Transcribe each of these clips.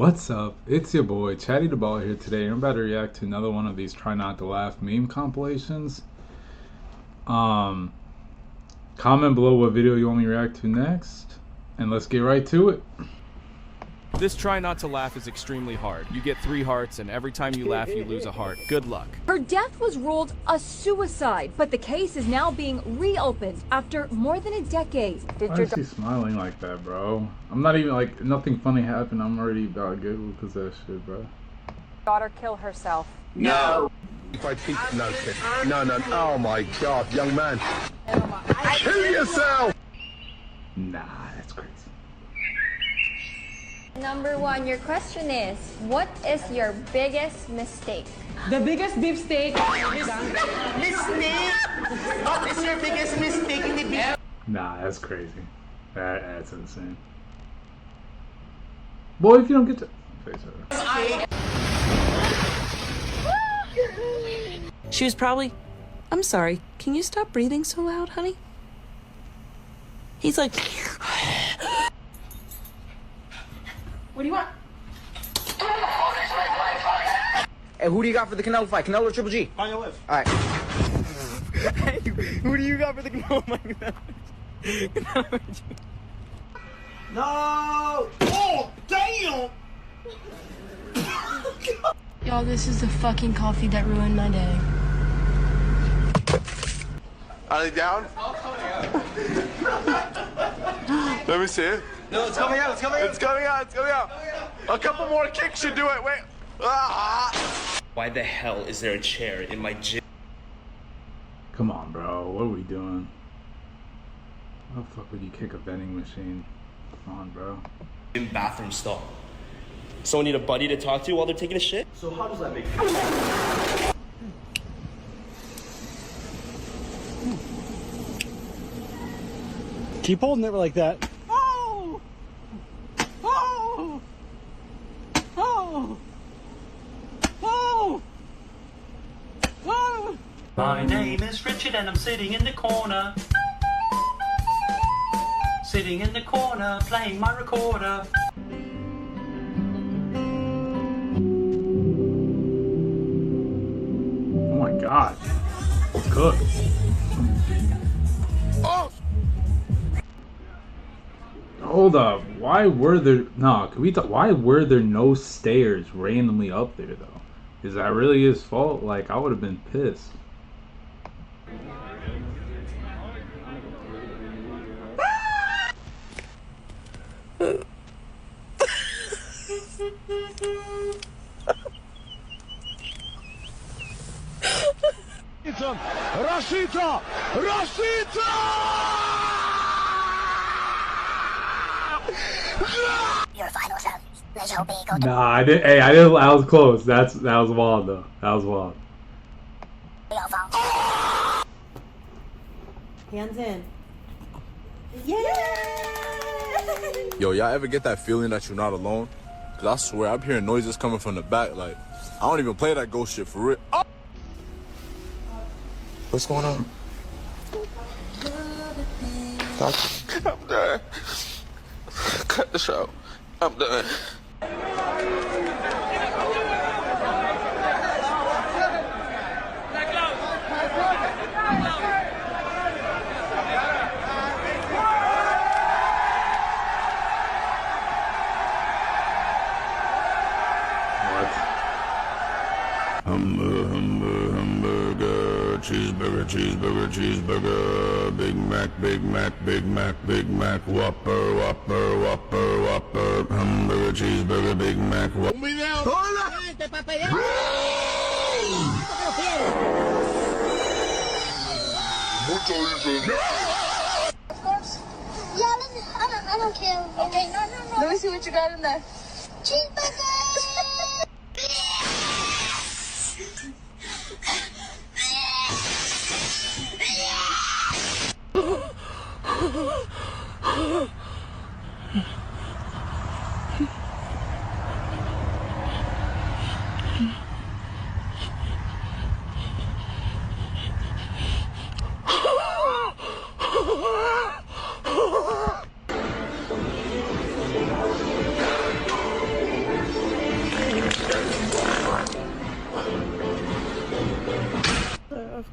What's up? It's your boy Chatty the Ball here today. I'm about to react to another one of these try not to laugh meme compilations. Comment below what video you want me to react to next, and let's get right to it. This try not to laugh is extremely hard. You get 3 hearts, and every time you laugh, you lose a heart. Good luck. Her death was ruled a suicide, but the case is now being reopened after more than a decade. Why is she smiling like that, bro? I'm not even like, nothing funny happened. I'm already about good because of that shit, bro. Daughter kill herself. No. If I think no, no. Oh my God, young man. Kill yourself. Nah, that's crazy. Number 1, your question is, what is your biggest mistake? The biggest beefsteak. Mistake? What is your biggest mistake in the beef? Nah, that's crazy. That's insane. Boy, if you don't get to face her. She was probably, I'm sorry, can you stop breathing so loud, honey? He's like, What do you want? Hey, who do you got for the Canelo fight? Canelo or Triple G? On your left. Alright. Hey, who do you got for the oh my God. No. Oh, damn. Y'all, this is the fucking coffee that ruined my day. Are they down? Let me see it. No, it's coming out. It's coming out. It's coming out. It's coming out. A couple more kicks should do it. Wait. Ah. Why the hell is there a chair in my gym? Come on, bro. What are we doing? How the fuck would you kick a vending machine? Come on, bro. Bathroom stall. Someone need a buddy to talk to while they're taking a shit? So how does that make sense? Keep holding it like that. Oh! Oh! Oh! Oh! Oh! My name is Richard and I'm sitting in the corner. Sitting in the corner, playing my recorder. Oh my God. It's cooked. Oh. Hold up. Why were there why were there no stairs randomly up there though? Is that really his fault? Like, I would have been pissed. Rashida! Rashida! Your final sound. Let's hope he goes. Nah, I didn't. Hey, I didn't. I was close. That was wild though. That was wild. Hands in. Yeah! Yo, y'all ever get that feeling that you're not alone? Cause I swear I'm hearing noises coming from the back. Like, I don't even play that ghost shit for real. Oh! What's going on? I'm done. Cut the show. I'm done. Hamburger, cheeseburger, Big Mac, Big Mac, Whopper, hamburger, cheeseburger, Big Mac, Whopper. Of course. Yeah, I don't care. Okay, no. Let me see what you got in there. Cheeseburger!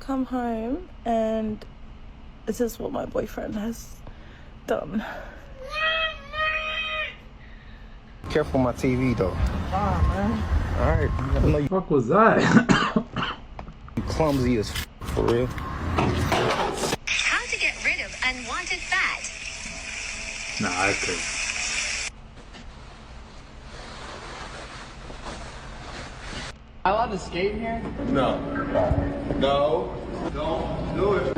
come home and this is what my boyfriend has done. Careful my TV though. Man. Alright. I know you Fuck was that? clumsy as for real. How to get rid of unwanted fat. Nah, I could. Am I allowed to skate in here? No. No. Don't do it.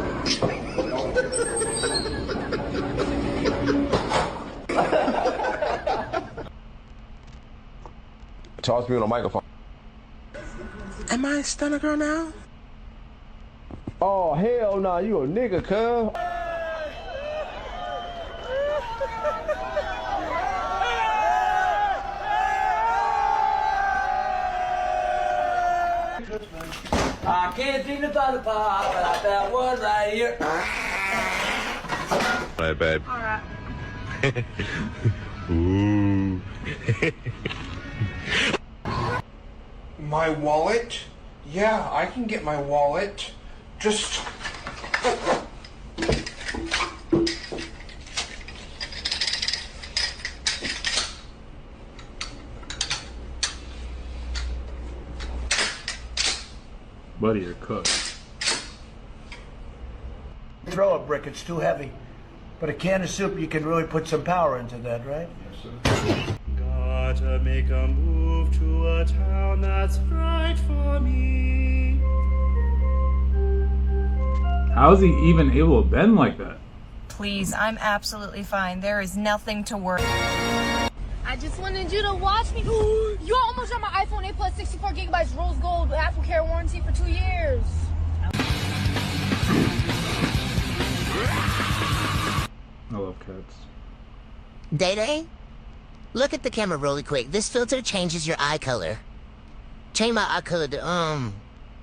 Talk to me on the microphone. Am I a stunner girl now? Oh, hell nah, you a nigga, cuz. I can't seem to find the pop, but I found one right here. Alright, babe. Alright. Ooh. My wallet? Yeah, I can get my wallet. Just... Buddy, you're cooked. Throw a brick, it's too heavy. But a can of soup, you can really put some power into that, right? Yes, sir. Gotta make a move to a town that's right for me. How is he even able to bend like that? Please, I'm absolutely fine. There is nothing to worry. I just wanted you to watch me. You almost got my iPhone 8 Plus 64 gigabytes rose gold Apple Care warranty for 2 years. I love cats. Day-Day? Look at the camera really quick. This filter changes your eye color. Change my eye color to,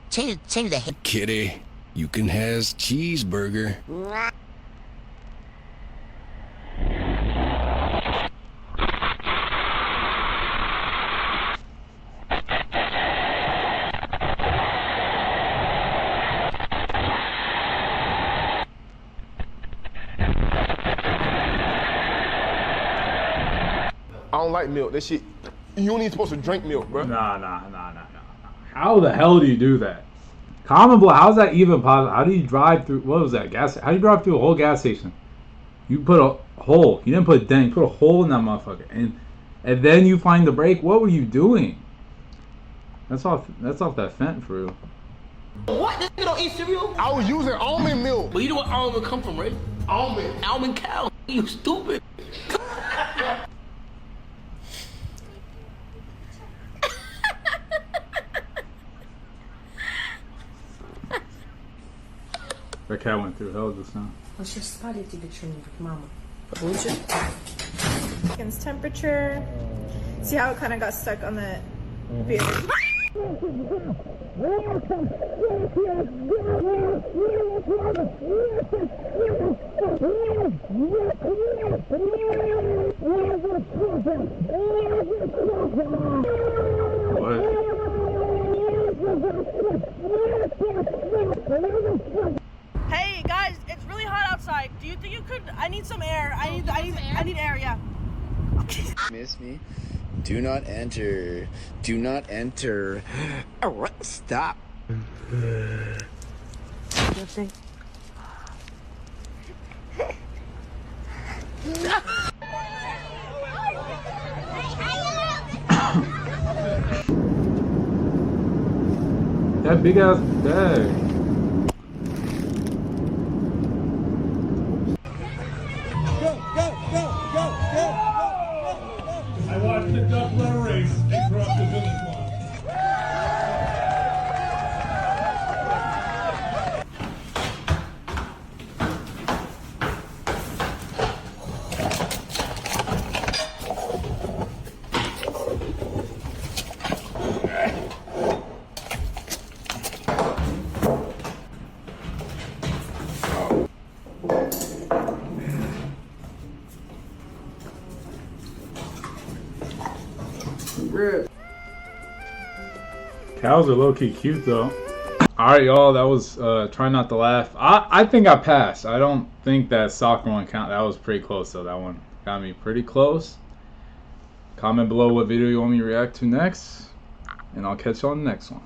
change the... Kitty, you can has cheeseburger. I don't like milk. That shit, you only supposed to drink milk, bro. Nah. How the hell do you do that? Common blood, how's that even possible? How do you drive through, what was that, gas? How do you drive through a whole gas station? You put a hole. You didn't put a dent, you put a hole in that motherfucker. And then you find the brake. What were you doing? That's off that fent for real. What? This nigga don't eat cereal? I was using almond milk. But you know what almond come from, right? Almond. Almond cow. You stupid. That cat went through hell just now. Chicken temperature. See how it kind of got stuck on the beard. Hey guys, it's really hot outside. Do you think you could? I need some air. I need air. Yeah. Miss me? Do not enter. Do not enter. Oh, what? Stop. That big ass bag. I watched the duck run race across the finish line. Cows are low-key cute though. All right, y'all. That was try not to laugh. I think I passed. I don't think that soccer one count. That was pretty close though. That one got me pretty close. Comment below what video you want me to react to next, and I'll catch you on the next one.